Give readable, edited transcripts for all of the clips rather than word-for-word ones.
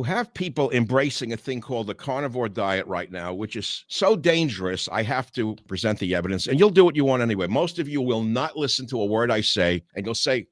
You have people embracing a thing called the carnivore diet right now, which is so dangerous. I have to present the evidence, and you'll do what you want anyway. Most of you will not listen to a word I say, and you'll say,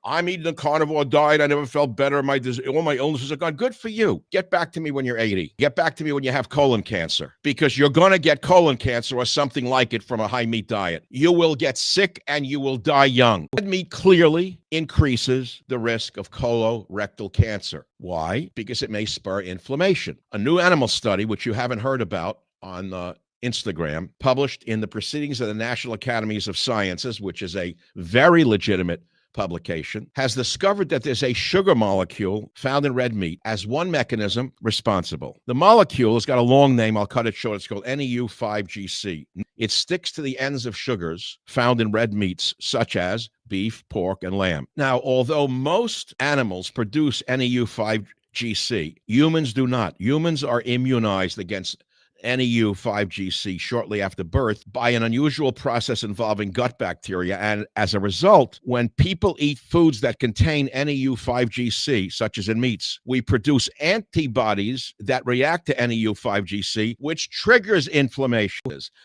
I'm eating a carnivore diet. I never felt better. All my illnesses are gone. Good for you. Get back to me when you're 80. Get back to me when you have colon cancer, because you're going to get colon cancer or something like it from a high meat diet. You will get sick and you will die young. Red meat clearly increases the risk of colorectal cancer. Why? Because it may spur inflammation. A new animal study, which you haven't heard about on Instagram, published in the Proceedings of the National Academies of Sciences, which is a very legitimate publication, has discovered that there's a sugar molecule found in red meat as one mechanism responsible. The molecule has got a long name. I'll cut it short. It's called NEU5GC. It sticks to the ends of sugars found in red meats, such as beef, pork, and lamb. Now, although most animals produce NEU5GC, humans do not. Humans are immunized against NEU5GC shortly after birth by an unusual process involving gut bacteria. And as a result, when people eat foods that contain NEU5GC, such as in meats, we produce antibodies that react to NEU5GC, which triggers inflammation.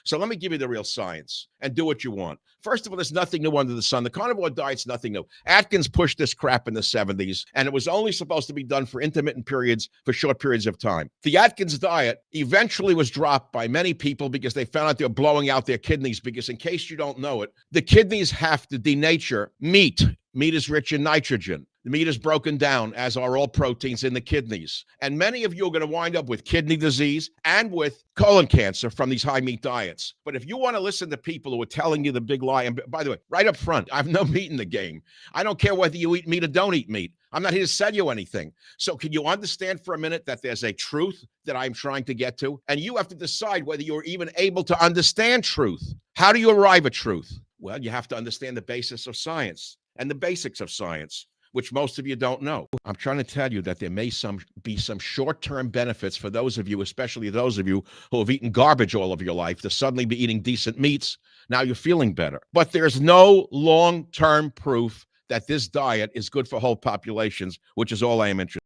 So let me give you the real science and do what you want. First of all, there's nothing new under the sun. The carnivore diet's nothing new. Atkins pushed this crap in the 70s, and it was only supposed to be done for intermittent periods, for short periods of time. The Atkins diet eventually was dropped by many people because they found out they were blowing out their kidneys, because in case you don't know it, the kidneys have to denature meat. Meat is rich in nitrogen. The meat is broken down, as are all proteins in the kidneys. And many of you are going to wind up with kidney disease and with colon cancer from these high meat diets. But if you want to listen to people who are telling you the big lie, and by the way, right up front, I have no meat in the game. I don't care whether you eat meat or don't eat meat. I'm not here to sell you anything. So can you understand for a minute that there's a truth that I'm trying to get to? And you have to decide whether you're even able to understand truth. How do you arrive at truth? Well, you have to understand the basis of science and the basics of science, which most of you don't know. I'm trying to tell you that there may be some short-term benefits for those of you, especially those of you who have eaten garbage all of your life, to suddenly be eating decent meats. Now you're feeling better. But there's no long-term proof that this diet is good for whole populations, which is all I am interested in.